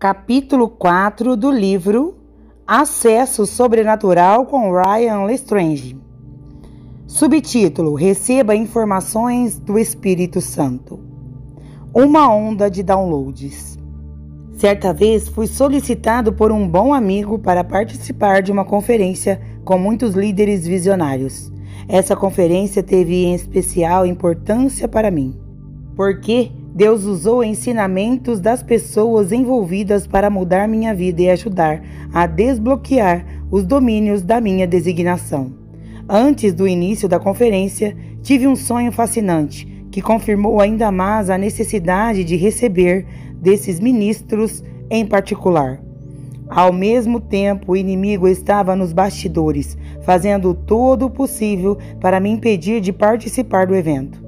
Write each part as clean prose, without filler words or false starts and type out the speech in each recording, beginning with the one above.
Capítulo 4 do livro Acesso Sobrenatural com Ryan Lestrange. Subtítulo: Receba informações do Espírito Santo. Uma onda de downloads. Certa vez fui solicitado por um bom amigo para participar de uma conferência com muitos líderes visionários. Essa conferência teve em especial importância para mim, porque Deus usou ensinamentos das pessoas envolvidas para mudar minha vida e ajudar a desbloquear os domínios da minha designação. Antes do início da conferência, tive um sonho fascinante que confirmou ainda mais a necessidade de receber desses ministros em particular. Ao mesmo tempo, o inimigo estava nos bastidores, fazendo todo o possível para me impedir de participar do evento.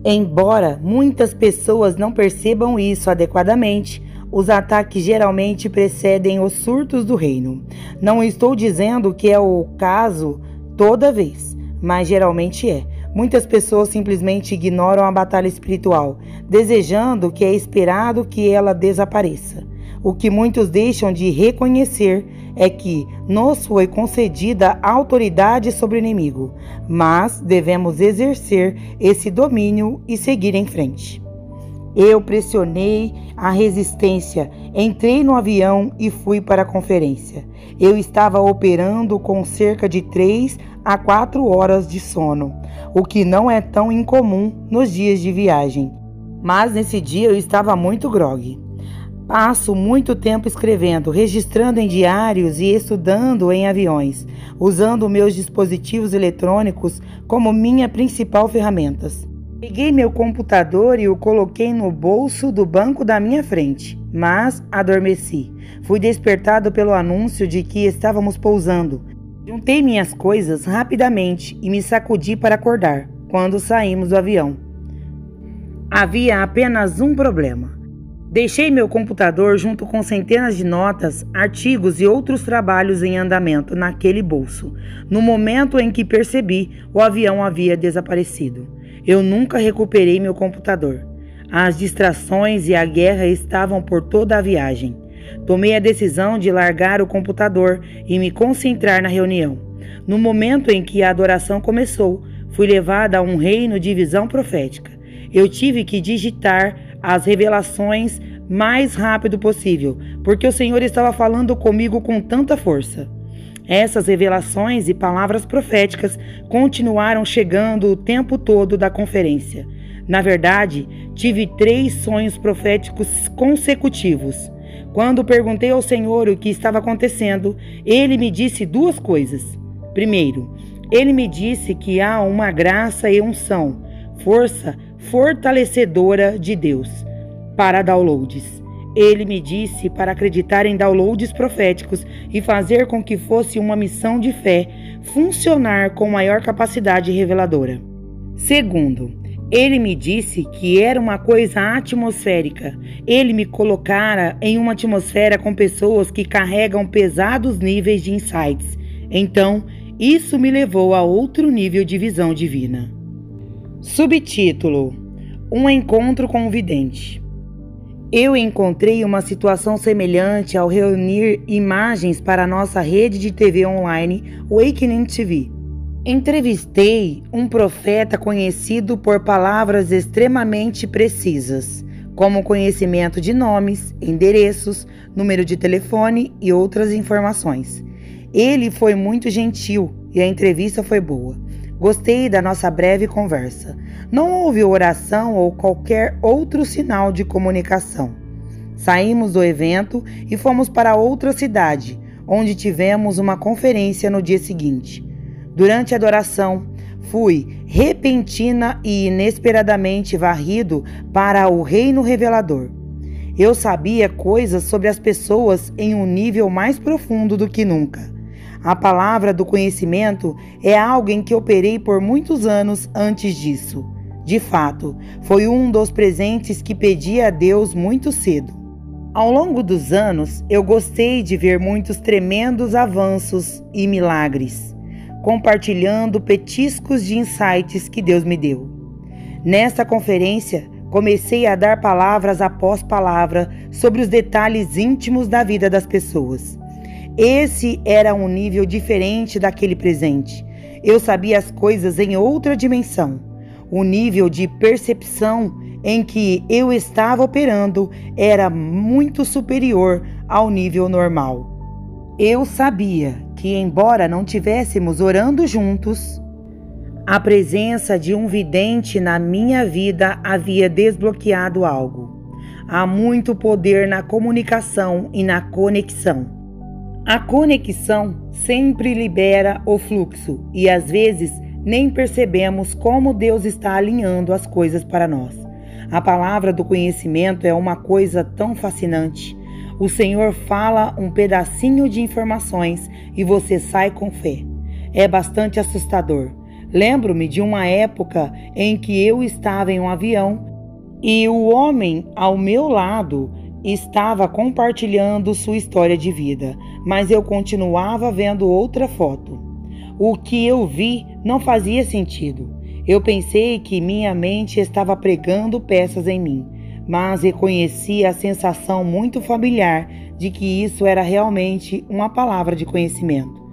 Embora muitas pessoas não percebam isso adequadamente, os ataques geralmente precedem os surtos do reino. Não estou dizendo que é o caso toda vez, mas geralmente é. Muitas pessoas simplesmente ignoram a batalha espiritual, desejando que é esperado que ela desapareça. O que muitos deixam de reconhecer é que nos foi concedida autoridade sobre o inimigo, mas devemos exercer esse domínio e seguir em frente. Eu pressionei a resistência, entrei no avião e fui para a conferência. Eu estava operando com cerca de 3 a 4 horas de sono, o que não é tão incomum nos dias de viagem. Mas nesse dia eu estava muito grogue. Passo muito tempo escrevendo, registrando em diários e estudando em aviões, usando meus dispositivos eletrônicos como minha principal ferramenta. Peguei meu computador e o coloquei no bolso do banco da minha frente, mas adormeci. Fui despertado pelo anúncio de que estávamos pousando. Juntei minhas coisas rapidamente e me sacudi para acordar quando saímos do avião. Havia apenas um problema. Deixei meu computador junto com centenas de notas, artigos e outros trabalhos em andamento naquele bolso. No momento em que percebi, o avião havia desaparecido. Eu nunca recuperei meu computador. As distrações e a guerra estavam por toda a viagem. Tomei a decisão de largar o computador e me concentrar na reunião. No momento em que a adoração começou, fui levada a um reino de visão profética. Eu tive que digitar as revelações mais rápido possível, porque o Senhor estava falando comigo com tanta força. Essas revelações e palavras proféticas continuaram chegando o tempo todo da conferência. Na verdade, tive 3 sonhos proféticos consecutivos. Quando perguntei ao Senhor o que estava acontecendo, Ele me disse 2 coisas. Primeiro, Ele me disse que há uma graça e unção, força fortalecedora de Deus para downloads. Ele me disse para acreditar em downloads proféticos e fazer com que fosse uma missão de fé funcionar com maior capacidade reveladora. Segundo, ele me disse que era uma coisa atmosférica. Ele me colocara em uma atmosfera com pessoas que carregam pesados níveis de insights. Então, isso me levou a outro nível de visão divina. Subtítulo: Um encontro com o vidente. Eu encontrei uma situação semelhante ao reunir imagens para a nossa rede de TV online, Awakening TV. Entrevistei um profeta conhecido por palavras extremamente precisas, como conhecimento de nomes, endereços, número de telefone e outras informações. Ele foi muito gentil e a entrevista foi boa. Gostei da nossa breve conversa. Não houve oração ou qualquer outro sinal de comunicação. Saímos do evento e fomos para outra cidade, onde tivemos uma conferência no dia seguinte. Durante a adoração, fui repentina e inesperadamente varrido para o reino revelador. Eu sabia coisas sobre as pessoas em um nível mais profundo do que nunca. A palavra do conhecimento é algo em que operei por muitos anos antes disso. De fato, foi um dos presentes que pedi a Deus muito cedo. Ao longo dos anos, eu gostei de ver muitos tremendos avanços e milagres, compartilhando petiscos de insights que Deus me deu. Nesta conferência, Comecei a dar palavras após palavra sobre os detalhes íntimos da vida das pessoas. Esse era um nível diferente daquele presente. Eu sabia as coisas em outra dimensão. O nível de percepção em que eu estava operando era muito superior ao nível normal. Eu sabia que, embora não tivéssemos orando juntos, a presença de um vidente na minha vida havia desbloqueado algo. Há muito poder na comunicação e na conexão. A conexão sempre libera o fluxo e às vezes nem percebemos como Deus está alinhando as coisas para nós. A palavra do conhecimento é uma coisa tão fascinante. O Senhor fala um pedacinho de informações e você sai com fé. É bastante assustador. Lembro-me de uma época em que eu estava em um avião e o homem ao meu lado estava compartilhando sua história de vida, mas eu continuava vendo outra foto. O que eu vi não fazia sentido. Eu pensei que minha mente estava pregando peças em mim, mas reconheci a sensação muito familiar de que isso era realmente uma palavra de conhecimento.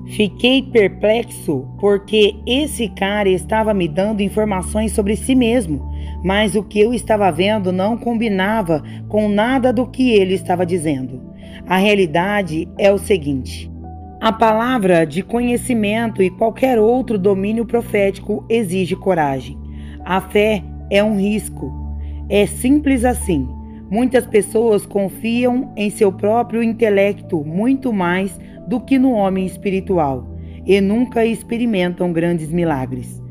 Fiquei perplexo porque esse cara estava me dando informações sobre si mesmo, mas o que eu estava vendo não combinava com nada do que ele estava dizendo. A realidade é o seguinte: a palavra de conhecimento e qualquer outro domínio profético exige coragem. A fé é um risco. É simples assim. Muitas pessoas confiam em seu próprio intelecto muito mais do que no homem espiritual e nunca experimentam grandes milagres.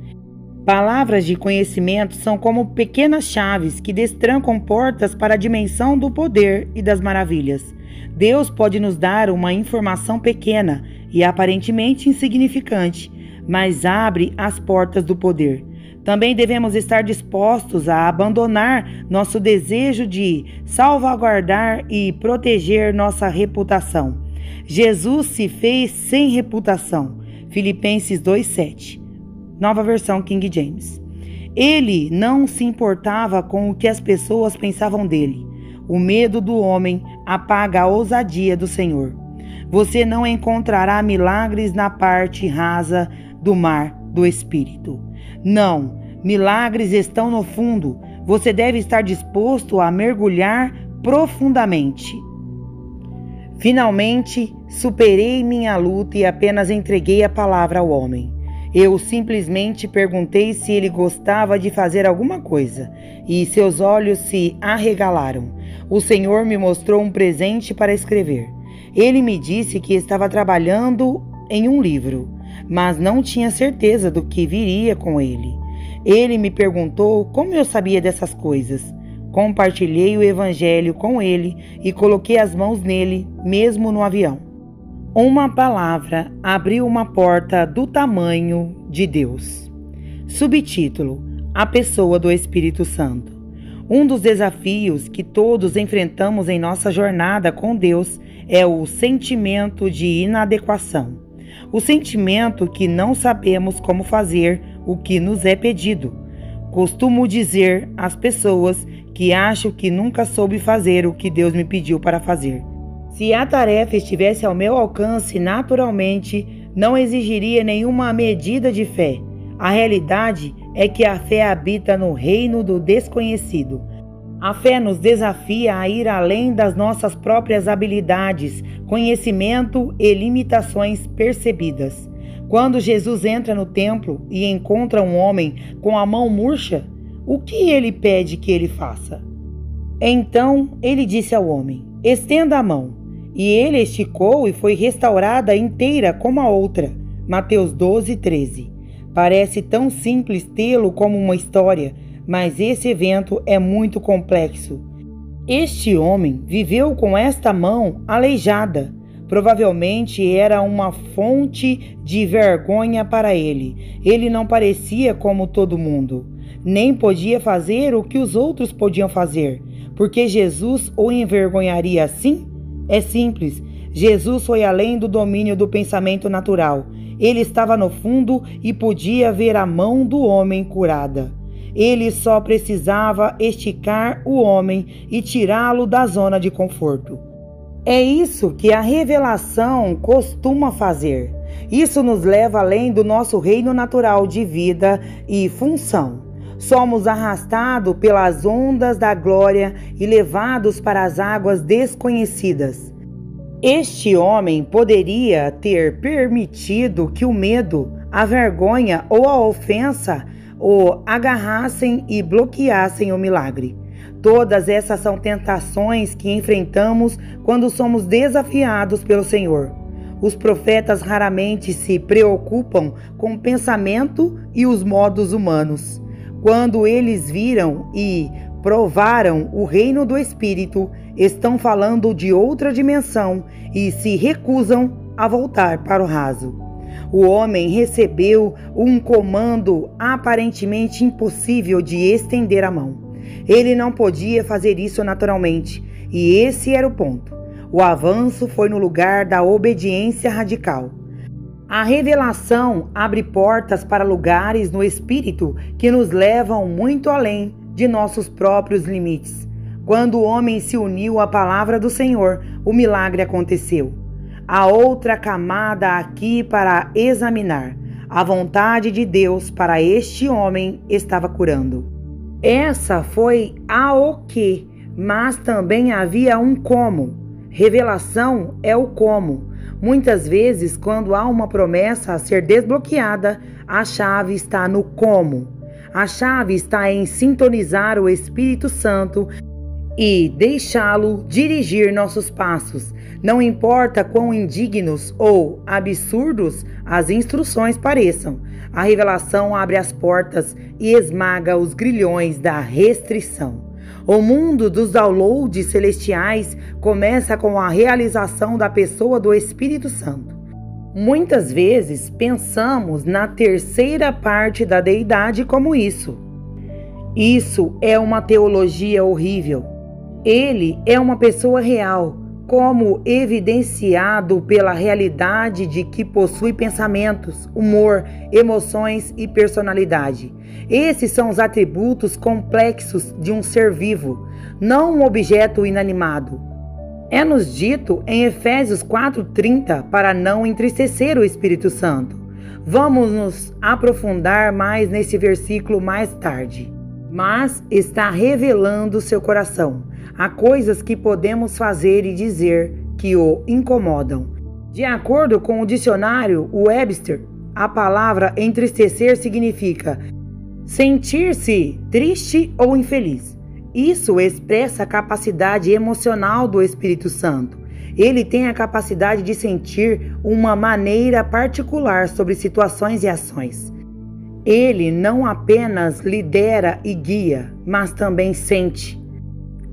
Palavras de conhecimento são como pequenas chaves que destrancam portas para a dimensão do poder e das maravilhas. Deus pode nos dar uma informação pequena e aparentemente insignificante, mas abre as portas do poder. Também devemos estar dispostos a abandonar nosso desejo de salvaguardar e proteger nossa reputação. Jesus se fez sem reputação. Filipenses 2:7, nova versão King James. Ele não se importava com o que as pessoas pensavam dele. O medo do homem apaga a ousadia do Senhor. Você não encontrará milagres na parte rasa do mar do Espírito. Não, milagres estão no fundo. Você deve estar disposto a mergulhar profundamente. Finalmente, superei minha luta e apenas entreguei a palavra ao homem. Eu simplesmente perguntei se ele gostava de fazer alguma coisa, e seus olhos se arregalaram. O Senhor me mostrou um presente para escrever. Ele me disse que estava trabalhando em um livro, mas não tinha certeza do que viria com ele. Ele me perguntou como eu sabia dessas coisas. Compartilhei o evangelho com ele e coloquei as mãos nele, mesmo no avião. Uma palavra abriu uma porta do tamanho de Deus. Subtítulo: A pessoa do Espírito Santo. Um dos desafios que todos enfrentamos em nossa jornada com Deus é o sentimento de inadequação. O sentimento que não sabemos como fazer o que nos é pedido. Costumo dizer às pessoas que acho que nunca soube fazer o que Deus me pediu para fazer. Se a tarefa estivesse ao meu alcance naturalmente, não exigiria nenhuma medida de fé. A realidade é que a fé habita no reino do desconhecido. A fé nos desafia a ir além das nossas próprias habilidades, conhecimento e limitações percebidas. Quando Jesus entra no templo e encontra um homem com a mão murcha, o que ele pede que ele faça? Então ele disse ao homem: estenda a mão. E ele esticou e foi restaurada inteira como a outra. Mateus 12:13. Parece tão simples tê-lo como uma história, mas esse evento é muito complexo. Este homem viveu com esta mão aleijada. Provavelmente era uma fonte de vergonha para ele. Ele não parecia como todo mundo, nem podia fazer o que os outros podiam fazer, porque Jesus o envergonharia assim? É simples. Jesus foi além do domínio do pensamento natural. Ele estava no fundo e podia ver a mão do homem curada. Ele só precisava esticar o homem e tirá-lo da zona de conforto. É isso que a revelação costuma fazer. Isso nos leva além do nosso reino natural de vida e função. Somos arrastados pelas ondas da glória e levados para as águas desconhecidas. Este homem poderia ter permitido que o medo, a vergonha ou a ofensa o agarrassem e bloqueassem o milagre. Todas essas são tentações que enfrentamos quando somos desafiados pelo Senhor. Os profetas raramente se preocupam com o pensamento e os modos humanos. Quando eles viram e provaram o reino do Espírito, estão falando de outra dimensão e se recusam a voltar para o raso. O homem recebeu um comando aparentemente impossível de estender a mão. Ele não podia fazer isso naturalmente, e esse era o ponto. O avanço foi no lugar da obediência radical. A revelação abre portas para lugares no espírito que nos levam muito além de nossos próprios limites. Quando o homem se uniu à palavra do Senhor, o milagre aconteceu. Há outra camada aqui para examinar. A vontade de Deus para este homem estava curando. Essa foi a o que, mas também havia um como. Revelação é o como. Muitas vezes, quando há uma promessa a ser desbloqueada, a chave está no como. A chave está em sintonizar o Espírito Santo e deixá-lo dirigir nossos passos. Não importa quão indignos ou absurdos as instruções pareçam, a revelação abre as portas e esmaga os grilhões da restrição. O mundo dos downloads celestiais começa com a realização da pessoa do Espírito Santo. Muitas vezes pensamos na terceira parte da deidade como isso. Isso é uma teologia horrível. Ele é uma pessoa real, como evidenciado pela realidade de que possui pensamentos, humor, emoções e personalidade. Esses são os atributos complexos de um ser vivo, não um objeto inanimado. É-nos dito em Efésios 4:30 para não entristecer o Espírito Santo. Vamos nos aprofundar mais nesse versículo mais tarde. Mas está revelando seu coração. Há coisas que podemos fazer e dizer que o incomodam. De acordo com o dicionário Webster, a palavra entristecer significa sentir-se triste ou infeliz. Isso expressa a capacidade emocional do Espírito Santo. Ele tem a capacidade de sentir uma maneira particular sobre situações e ações. Ele não apenas lidera e guia, mas também sente.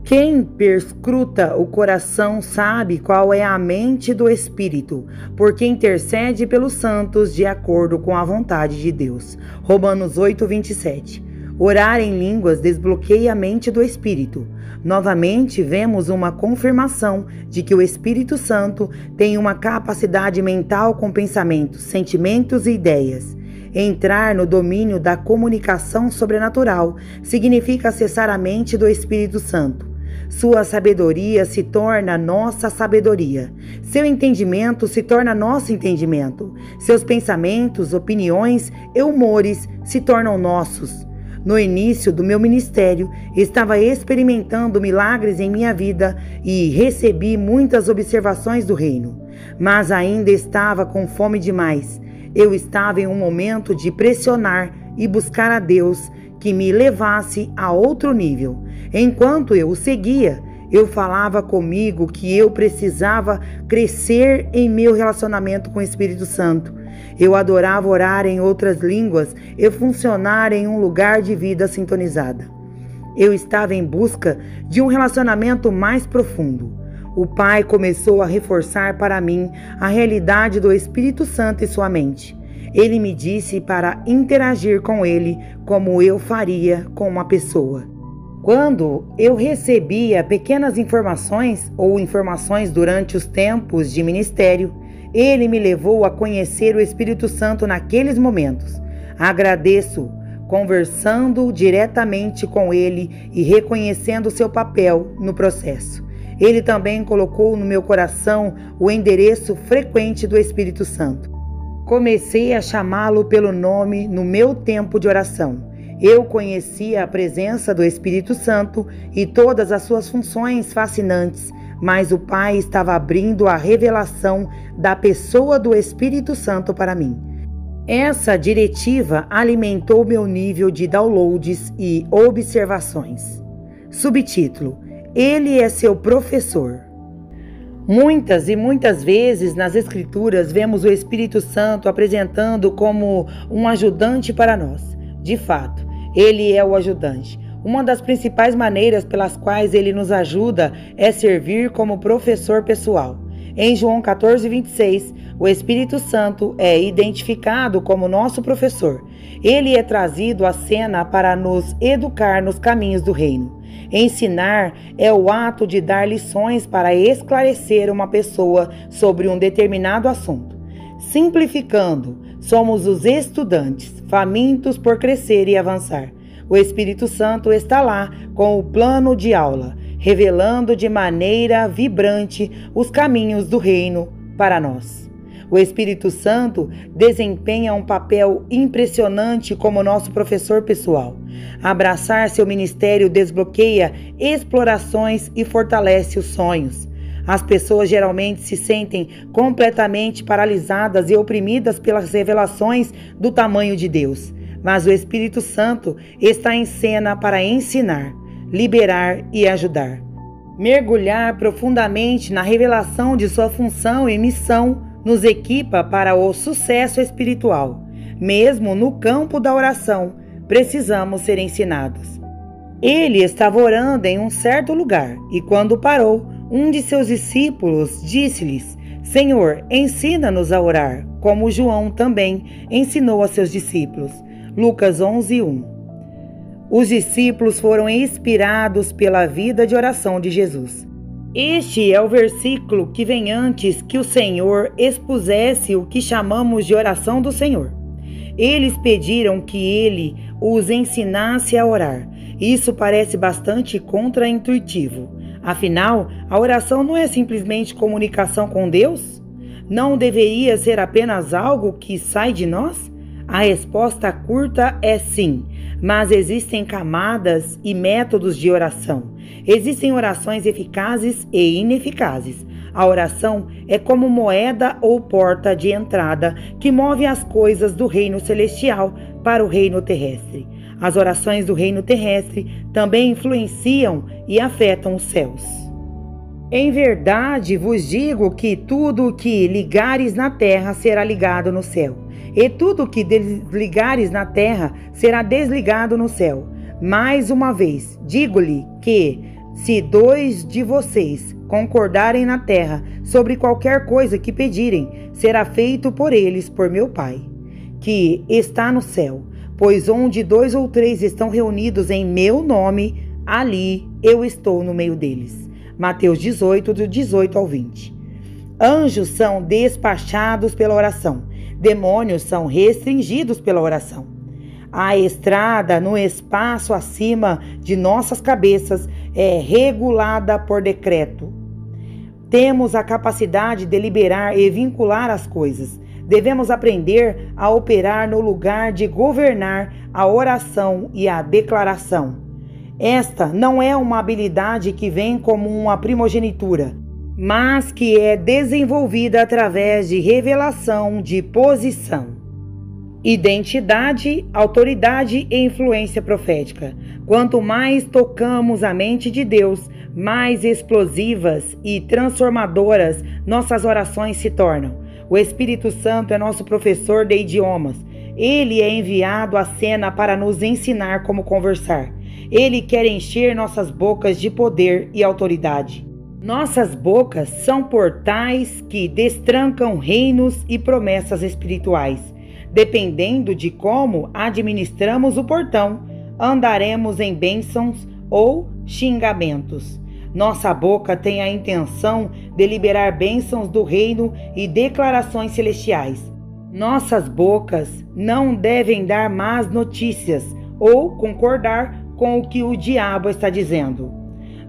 Quem perscruta o coração sabe qual é a mente do Espírito, porque intercede pelos santos de acordo com a vontade de Deus. Romanos 8:27. Orar em línguas desbloqueia a mente do Espírito. Novamente, vemos uma confirmação de que o Espírito Santo tem uma capacidade mental com pensamentos, sentimentos e ideias. Entrar no domínio da comunicação sobrenatural significa acessar a mente do Espírito Santo. Sua sabedoria se torna nossa sabedoria. Seu entendimento se torna nosso entendimento. Seus pensamentos, opiniões e humores se tornam nossos. No início do meu ministério, estava experimentando milagres em minha vida e recebi muitas observações do reino, mas ainda estava com fome demais. Eu estava em um momento de pressionar e buscar a Deus que me levasse a outro nível. Enquanto eu o seguia, eu falava comigo que eu precisava crescer em meu relacionamento com o Espírito Santo. Eu adorava orar em outras línguas e funcionar em um lugar de vida sintonizada. Eu estava em busca de um relacionamento mais profundo. O Pai começou a reforçar para mim a realidade do Espírito Santo em sua mente. Ele me disse para interagir com ele como eu faria com uma pessoa. Quando eu recebia pequenas informações ou informações durante os tempos de ministério, ele me levou a conhecer o Espírito Santo naqueles momentos. Agradeço conversando diretamente com ele e reconhecendo seu papel no processo. Ele também colocou no meu coração o endereço frequente do Espírito Santo. Comecei a chamá-lo pelo nome no meu tempo de oração. Eu conhecia a presença do Espírito Santo e todas as suas funções fascinantes, mas o Pai estava abrindo a revelação da pessoa do Espírito Santo para mim. Essa diretiva alimentou meu nível de downloads e observações. Subtítulo: Ele é seu professor. Muitas e muitas vezes nas Escrituras vemos o Espírito Santo apresentando como um ajudante para nós. De fato, ele é o ajudante. Uma das principais maneiras pelas quais ele nos ajuda é servir como professor pessoal. Em João 14:26, o Espírito Santo é identificado como nosso professor. Ele é trazido à cena para nos educar nos caminhos do reino. Ensinar é o ato de dar lições para esclarecer uma pessoa sobre um determinado assunto. Simplificando, somos os estudantes, famintos por crescer e avançar. O Espírito Santo está lá com o plano de aula, revelando de maneira vibrante os caminhos do reino para nós. O Espírito Santo desempenha um papel impressionante como nosso professor pessoal. Abraçar seu ministério desbloqueia explorações e fortalece os sonhos. As pessoas geralmente se sentem completamente paralisadas e oprimidas pelas revelações do tamanho de Deus. Mas o Espírito Santo está em cena para ensinar, liberar e ajudar. Mergulhar profundamente na revelação de sua função e missão nos equipa para o sucesso espiritual. Mesmo no campo da oração, precisamos ser ensinados. Ele estava orando em um certo lugar e quando parou, um de seus discípulos disse-lhes: Senhor, ensina-nos a orar, como João também ensinou a seus discípulos. Lucas 11:1. Os discípulos foram inspirados pela vida de oração de Jesus. Este é o versículo que vem antes que o Senhor expusesse o que chamamos de oração do Senhor. Eles pediram que ele os ensinasse a orar. Isso parece bastante contraintuitivo. Afinal, a oração não é simplesmente comunicação com Deus? Não deveria ser apenas algo que sai de nós? A resposta curta é sim, mas existem camadas e métodos de oração. Existem orações eficazes e ineficazes. A oração é como moeda ou porta de entrada que move as coisas do reino celestial para o reino terrestre. As orações do reino terrestre também influenciam e afetam os céus. Em verdade vos digo que tudo o que ligares na terra será ligado no céu, e tudo o que desligares na terra será desligado no céu. Mais uma vez, digo-lhe que, se 2 de vocês concordarem na terra sobre qualquer coisa que pedirem, será feito por eles por meu Pai, que está no céu. Pois onde 2 ou 3 estão reunidos em meu nome, ali eu estou no meio deles. Mateus 18, do 18 ao 20. Anjos são despachados pela oração. Demônios são restringidos pela oração. A estrada no espaço acima de nossas cabeças é regulada por decreto. Temos a capacidade de liberar e vincular as coisas. Devemos aprender a operar no lugar de governar a oração e a declaração. Esta não é uma habilidade que vem como uma primogenitura, mas que é desenvolvida através de revelação de posição, identidade, autoridade e influência profética. Quanto mais tocamos a mente de Deus, mais explosivas e transformadoras nossas orações se tornam. O Espírito Santo é nosso professor de idiomas. Ele é enviado à cena para nos ensinar como conversar. Ele quer encher nossas bocas de poder e autoridade. Nossas bocas são portais que destrancam reinos e promessas espirituais. Dependendo de como administramos o portão, andaremos em bênçãos ou xingamentos. Nossa boca tem a intenção de liberar bênçãos do reino e declarações celestiais. Nossas bocas não devem dar más notícias ou concordar com o que o diabo está dizendo.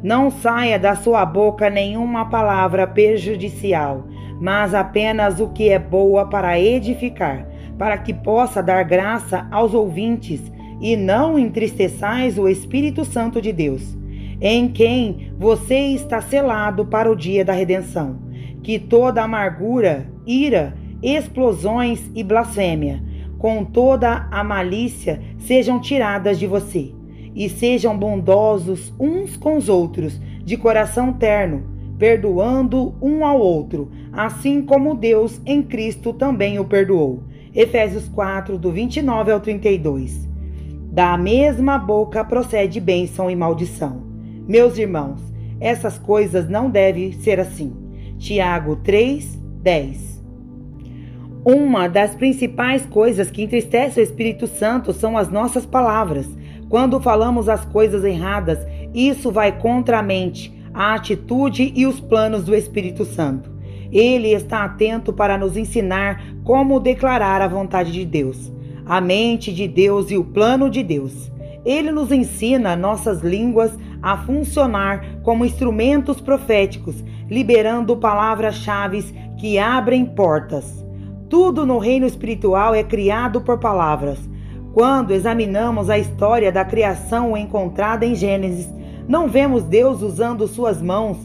Não saia da sua boca nenhuma palavra prejudicial, mas apenas o que é boa para edificar, para que possa dar graça aos ouvintes, e não entristeçais o Espírito Santo de Deus, em quem você está selado para o dia da redenção. Que toda amargura, ira, explosões e blasfêmia, com toda a malícia, sejam tiradas de você, e sejam bondosos uns com os outros, de coração terno, perdoando um ao outro, assim como Deus em Cristo também o perdoou. Efésios 4, do 29 ao 32. Da mesma boca procede bênção e maldição. Meus irmãos, essas coisas não devem ser assim. Tiago 3, 10. Uma das principais coisas que entristece o Espírito Santo são as nossas palavras. Quando falamos as coisas erradas, isso vai contra a mente, a atitude e os planos do Espírito Santo. Ele está atento para nos ensinar como declarar a vontade de Deus, a mente de Deus e o plano de Deus. Ele nos ensina nossas línguas a funcionar como instrumentos proféticos, liberando palavras-chave que abrem portas. Tudo no reino espiritual é criado por palavras. Quando examinamos a história da criação encontrada em Gênesis, não vemos Deus usando suas mãos,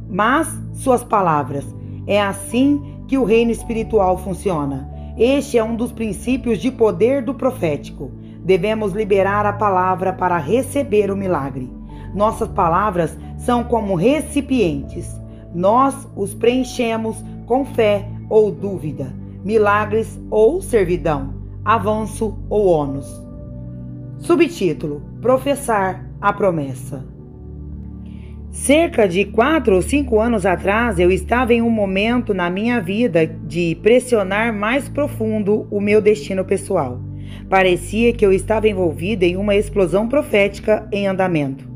mas suas palavras. É assim que o reino espiritual funciona. Este é um dos princípios de poder do profético. Devemos liberar a palavra para receber o milagre. Nossas palavras são como recipientes. Nós os preenchemos com fé ou dúvida, milagres ou servidão, avanço ou ônus. Subtítulo: Professar a promessa. Cerca de 4 ou 5 anos atrás, eu estava em um momento na minha vida de pressionar mais profundo o meu destino pessoal. Parecia que eu estava envolvida em uma explosão profética em andamento.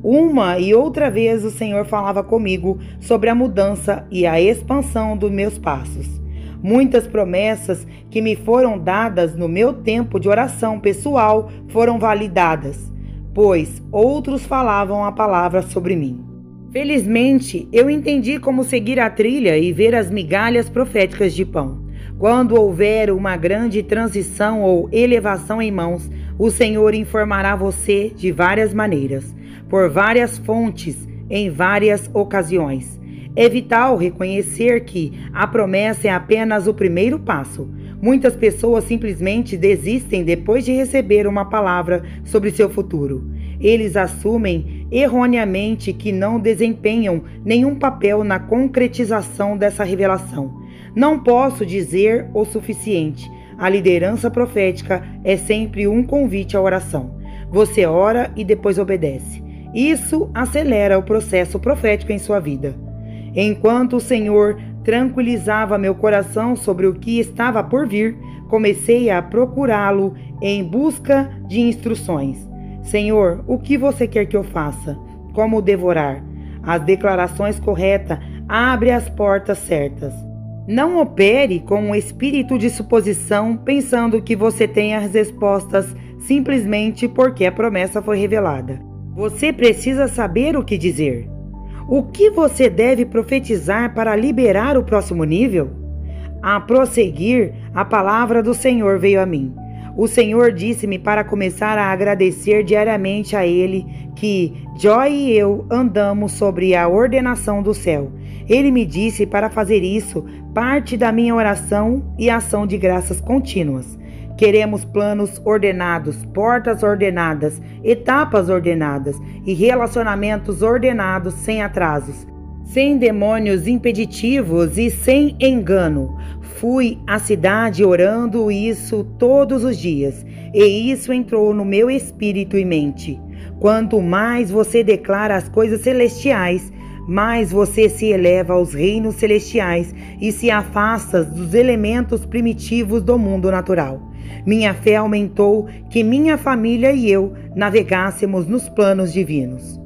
Uma e outra vez o Senhor falava comigo sobre a mudança e a expansão dos meus passos. Muitas promessas que me foram dadas no meu tempo de oração pessoal foram validadas, pois outros falavam a palavra sobre mim. Felizmente, eu entendi como seguir a trilha e ver as migalhas proféticas de pão. Quando houver uma grande transição ou elevação em mãos, o Senhor informará você de várias maneiras, por várias fontes, em várias ocasiões. É vital reconhecer que a promessa é apenas o primeiro passo. Muitas pessoas simplesmente desistem depois de receber uma palavra sobre seu futuro. Eles assumem erroneamente que não desempenham nenhum papel na concretização dessa revelação. Não posso dizer o suficiente. A liderança profética é sempre um convite à oração. Você ora e depois obedece. Isso acelera o processo profético em sua vida. Enquanto o Senhor tranquilizava meu coração sobre o que estava por vir, comecei a procurá-lo em busca de instruções. Senhor, o que você quer que eu faça? Como devorar? As declarações corretas abrem as portas certas. Não opere com um espírito de suposição pensando que você tem as respostas simplesmente porque a promessa foi revelada. Você precisa saber o que dizer. O que você deve profetizar para liberar o próximo nível? A prosseguir, a palavra do Senhor veio a mim. O Senhor disse-me para começar a agradecer diariamente a Ele que Joy e eu andamos sobre a ordenação do céu. Ele me disse para fazer isso parte da minha oração e ação de graças contínuas. Queremos planos ordenados, portas ordenadas, etapas ordenadas e relacionamentos ordenados sem atrasos, sem demônios impeditivos e sem engano. Fui à cidade orando isso todos os dias, e isso entrou no meu espírito e mente. Quanto mais você declara as coisas celestiais, mais você se eleva aos reinos celestiais e se afasta dos elementos primitivos do mundo natural. Minha fé aumentou que minha família e eu navegássemos nos planos divinos.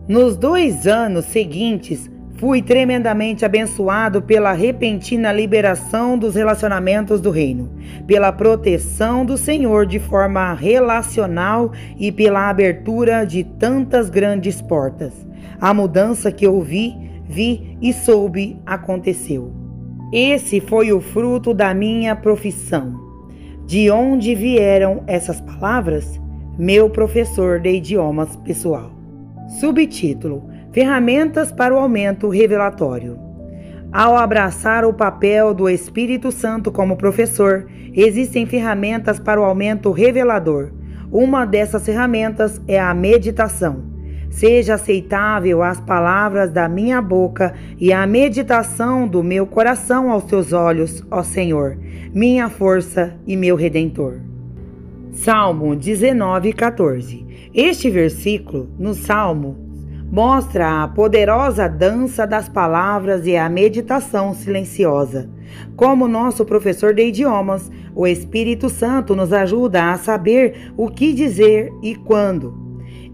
Nos 2 anos seguintes, Fui tremendamente abençoado pela repentina liberação dos relacionamentos do reino, pela proteção do Senhor de forma relacional e pela abertura de tantas grandes portas. A mudança que eu vi e soube aconteceu. Esse foi o fruto da minha profissão. De onde vieram essas palavras? Meu professor de idiomas pessoal. Subtítulo: Ferramentas para o aumento revelatório. Ao abraçar o papel do Espírito Santo como professor, existem ferramentas para o aumento revelador. Uma dessas ferramentas é a meditação. Seja aceitável as palavras da minha boca e a meditação do meu coração aos teus olhos, ó Senhor, minha força e meu Redentor. Salmo 19:14. Este versículo, no Salmo, mostra a poderosa dança das palavras e a meditação silenciosa. Como nosso professor de idiomas, o Espírito Santo nos ajuda a saber o que dizer e quando.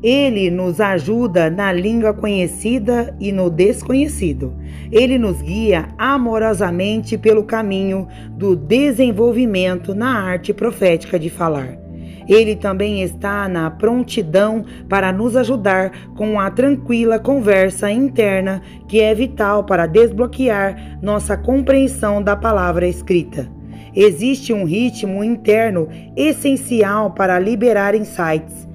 Ele nos ajuda na língua conhecida e no desconhecido. Ele nos guia amorosamente pelo caminho do desenvolvimento na arte profética de falar. Ele também está na prontidão para nos ajudar com a tranquila conversa interna que é vital para desbloquear nossa compreensão da palavra escrita. Existe um ritmo interno essencial para liberar insights.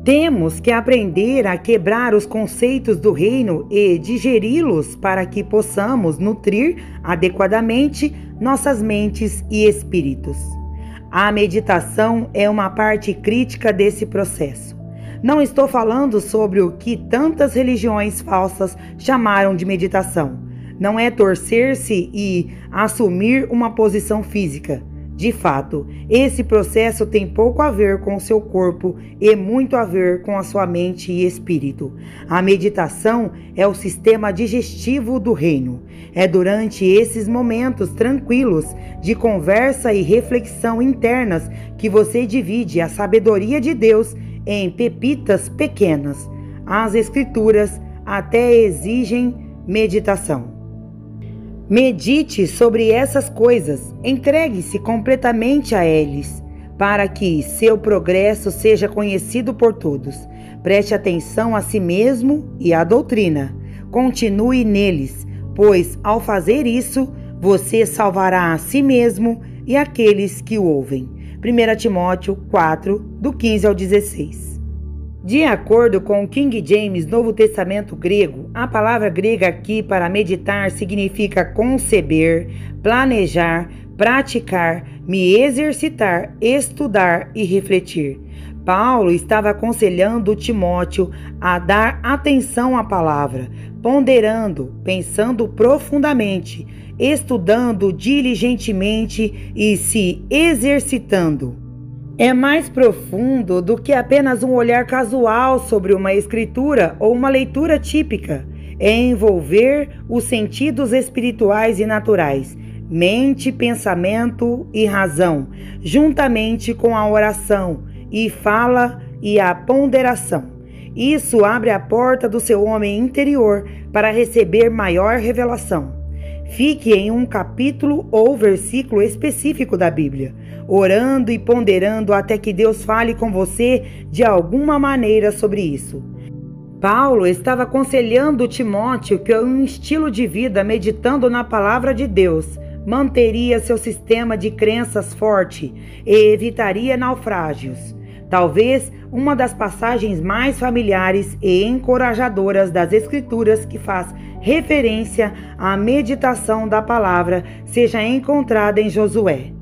Temos que aprender a quebrar os conceitos do reino e digeri-los para que possamos nutrir adequadamente nossas mentes e espíritos. A meditação é uma parte crítica desse processo. Não estou falando sobre o que tantas religiões falsas chamaram de meditação. Não é torcer-se e assumir uma posição física. De fato, esse processo tem pouco a ver com o seu corpo e muito a ver com a sua mente e espírito. A meditação é o sistema digestivo do reino. É durante esses momentos tranquilos de conversa e reflexão internas que você divide a sabedoria de Deus em pepitas pequenas. As Escrituras até exigem meditação. Medite sobre essas coisas, entregue-se completamente a eles, para que seu progresso seja conhecido por todos. Preste atenção a si mesmo e à doutrina. Continue neles, pois ao fazer isso, você salvará a si mesmo e aqueles que o ouvem. 1 Timóteo 4, do 15 ao 16. De acordo com o King James Novo Testamento grego, a palavra grega aqui para meditar significa conceber, planejar, praticar, me exercitar, estudar e refletir. Paulo estava aconselhando Timóteo a dar atenção à palavra, ponderando, pensando profundamente, estudando diligentemente e se exercitando. É mais profundo do que apenas um olhar casual sobre uma escritura ou uma leitura típica. É envolver os sentidos espirituais e naturais, mente, pensamento e razão, juntamente com a oração e fala e a ponderação. Isso abre a porta do seu homem interior para receber maior revelação. Fique em um capítulo ou versículo específico da Bíblia, orando e ponderando até que Deus fale com você de alguma maneira sobre isso. Paulo estava aconselhando Timóteo que um estilo de vida meditando na palavra de Deus manteria seu sistema de crenças forte e evitaria naufrágios. Talvez uma das passagens mais familiares e encorajadoras das Escrituras que faz referência à meditação da palavra seja encontrada em Josué.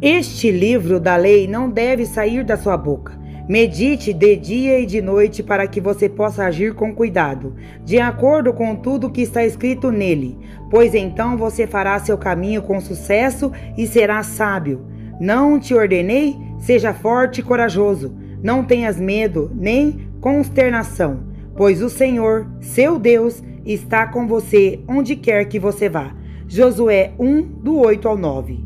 Este livro da lei não deve sair da sua boca. Medite de dia e de noite para que você possa agir com cuidado, de acordo com tudo que está escrito nele, pois então você fará seu caminho com sucesso e será sábio. Não te ordenei? Seja forte e corajoso. Não tenhas medo nem consternação, pois o Senhor, seu Deus, está com você onde quer que você vá. Josué 1, do 8 ao 9.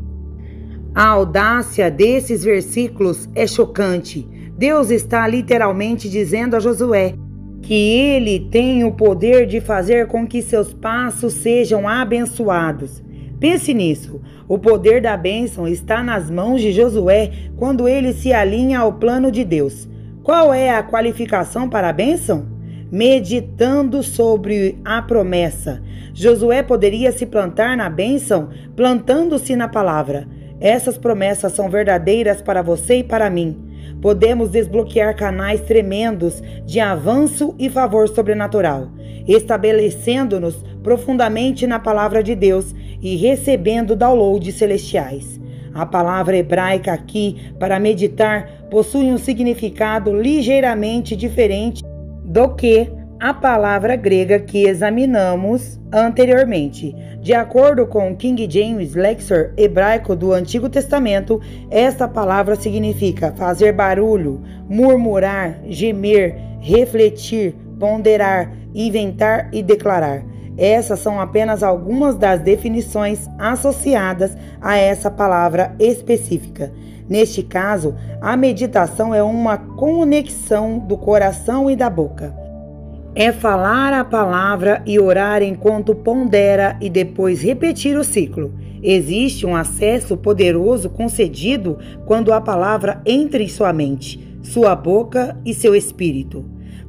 A audácia desses versículos é chocante. Deus está literalmente dizendo a Josué: que Ele tem o poder de fazer com que seus passos sejam abençoados. Pense nisso. O poder da bênção está nas mãos de Josué quando ele se alinha ao plano de Deus. Qual é a qualificação para a bênção? Meditando sobre a promessa. Josué poderia se plantar na bênção plantando-se na palavra. Essas promessas são verdadeiras para você e para mim. Podemos desbloquear canais tremendos de avanço e favor sobrenatural, estabelecendo-nos profundamente na palavra de Deus e recebendo downloads celestiais. A palavra hebraica aqui para meditar possui um significado ligeiramente diferente do que a palavra grega que examinamos anteriormente. De acordo com o King James Lexor hebraico do Antigo Testamento, esta palavra significa fazer barulho, murmurar, gemer, refletir, ponderar, inventar e declarar. Essas são apenas algumas das definições associadas a essa palavra específica. Neste caso, a meditação é uma conexão do coração e da boca. É falar a palavra e orar enquanto pondera e depois repetir o ciclo. Existe um acesso poderoso concedido quando a palavra entra em sua mente, sua boca e seu espírito.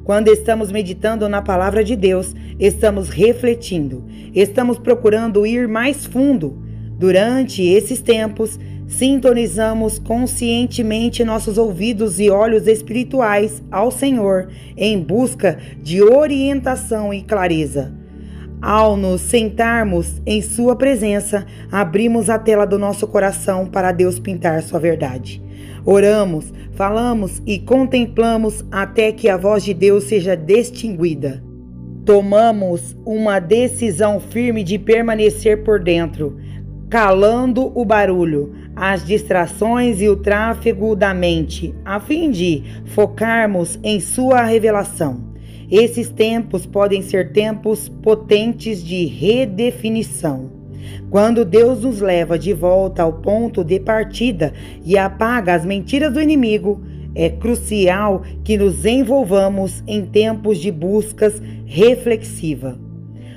Quando estamos meditando na palavra de Deus, estamos refletindo, estamos procurando ir mais fundo. Durante esses tempos, sintonizamos conscientemente nossos ouvidos e olhos espirituais ao Senhor em busca de orientação e clareza. Ao nos sentarmos em sua presença, abrimos a tela do nosso coração para Deus pintar sua verdade. Oramos, falamos e contemplamos até que a voz de Deus seja distinguida. Tomamos uma decisão firme de permanecer por dentro, calando o barulho, as distrações e o tráfego da mente, a fim de focarmos em sua revelação. Esses tempos podem ser tempos potentes de redefinição. Quando Deus nos leva de volta ao ponto de partida e apaga as mentiras do inimigo, é crucial que nos envolvamos em tempos de buscas reflexiva.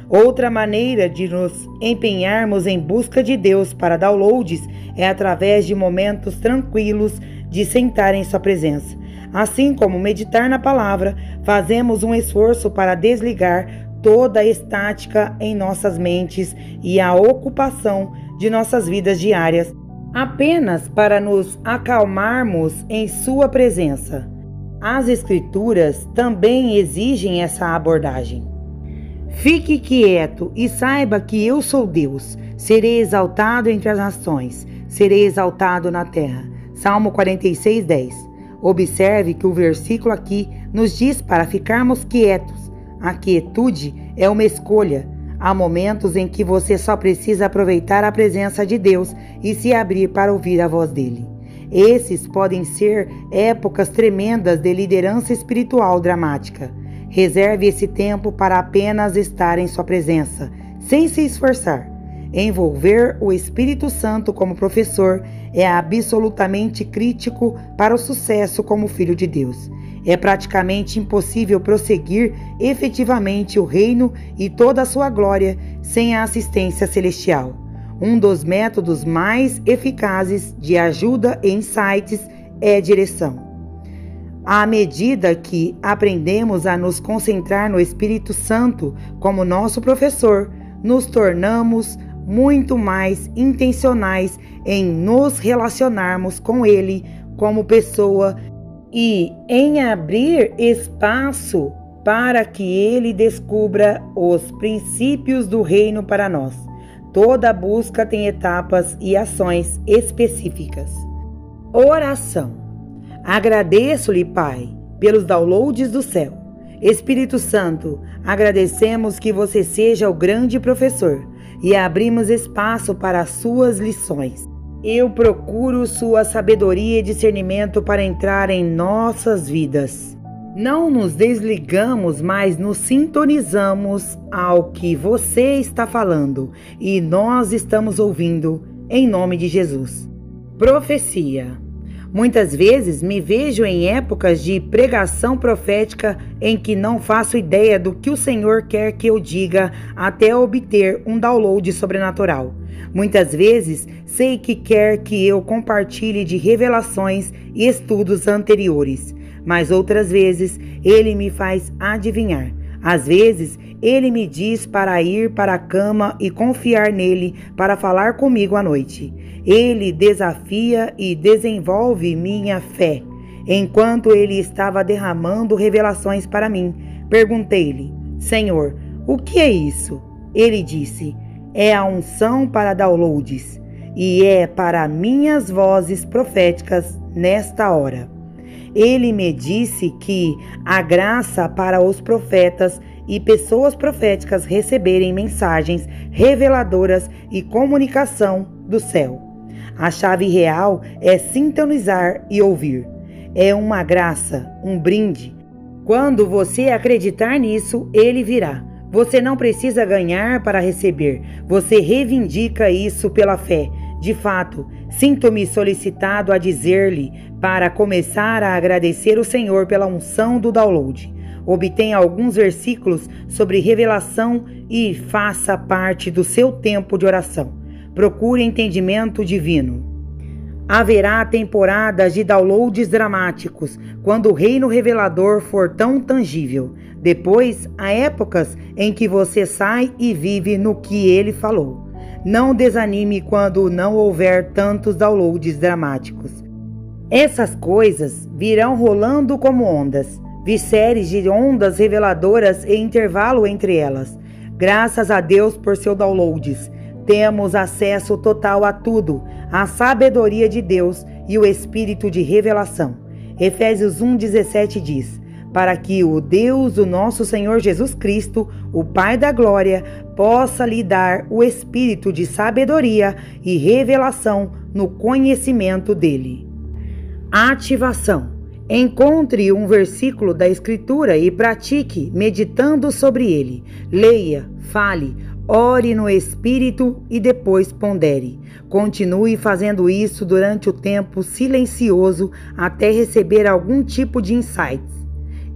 Outra maneira de nos empenharmos em busca de Deus para downloads é através de momentos tranquilos de sentar em sua presença. Assim como meditar na palavra, fazemos um esforço para desligar toda a estática em nossas mentes e a ocupação de nossas vidas diárias, apenas para nos acalmarmos em sua presença. As Escrituras também exigem essa abordagem. Fique quieto e saiba que eu sou Deus. Serei exaltado entre as nações, serei exaltado na terra. Salmo 46:10. Observe que o versículo aqui nos diz para ficarmos quietos. A quietude é uma escolha. Há momentos em que você só precisa aproveitar a presença de Deus e se abrir para ouvir a voz dele. Esses podem ser épocas tremendas de liderança espiritual dramática. Reserve esse tempo para apenas estar em sua presença, sem se esforçar. Envolver o Espírito Santo como professor é absolutamente crítico para o sucesso como filho de Deus. É praticamente impossível prosseguir efetivamente o reino e toda a sua glória sem a assistência celestial. Um dos métodos mais eficazes de ajuda e insights é direção. À medida que aprendemos a nos concentrar no Espírito Santo como nosso professor, nos tornamos muito mais intencionais em nos relacionarmos com Ele como pessoa e em abrir espaço para que Ele descubra os princípios do reino para nós. Toda busca tem etapas e ações específicas. Oração. Agradeço-lhe, Pai, pelos downloads do céu. Espírito Santo, agradecemos que você seja o grande professor e abrimos espaço para as suas lições. Eu procuro sua sabedoria e discernimento para entrar em nossas vidas. Não nos desligamos, mas nos sintonizamos ao que você está falando e nós estamos ouvindo, em nome de Jesus. Profecia. Muitas vezes me vejo em épocas de pregação profética em que não faço ideia do que o Senhor quer que eu diga até obter um download sobrenatural. Muitas vezes sei que quer que eu compartilhe de revelações e estudos anteriores, mas outras vezes Ele me faz adivinhar. Às vezes Ele me diz para ir para a cama e confiar nele para falar comigo à noite. Ele desafia e desenvolve minha fé. Enquanto Ele estava derramando revelações para mim, perguntei-lhe: Senhor, o que é isso? Ele disse: é a unção para downloads e é para minhas vozes proféticas nesta hora. Ele me disse que a graça para os profetas e pessoas proféticas receberem mensagens reveladoras e comunicação do céu. A chave real é sintonizar e ouvir. É uma graça, um brinde. Quando você acreditar nisso, ele virá. Você não precisa ganhar para receber. Você reivindica isso pela fé. De fato, sinto-me solicitado a dizer-lhe para começar a agradecer o Senhor pela unção do download. Obtenha alguns versículos sobre revelação e faça parte do seu tempo de oração. Procure entendimento divino. Haverá temporadas de downloads dramáticos, quando o reino revelador for tão tangível. Depois, há épocas em que você sai e vive no que ele falou. Não desanime quando não houver tantos downloads dramáticos. Essas coisas virão rolando como ondas. Vi séries de ondas reveladoras e intervalo entre elas. Graças a Deus por seus downloads. Temos acesso total a tudo, a sabedoria de Deus e o espírito de revelação. Efésios 1,17 diz: para que o Deus do nosso Senhor Jesus Cristo, o Pai da Glória, possa lhe dar o espírito de sabedoria e revelação no conhecimento dele. Ativação. Encontre um versículo da Escritura e pratique meditando sobre ele. Leia, fale, ore no Espírito e depois pondere. Continue fazendo isso durante o tempo silencioso até receber algum tipo de insights.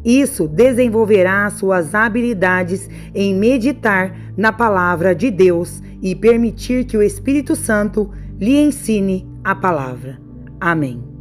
Isso desenvolverá suas habilidades em meditar na palavra de Deus e permitir que o Espírito Santo lhe ensine a palavra. Amém.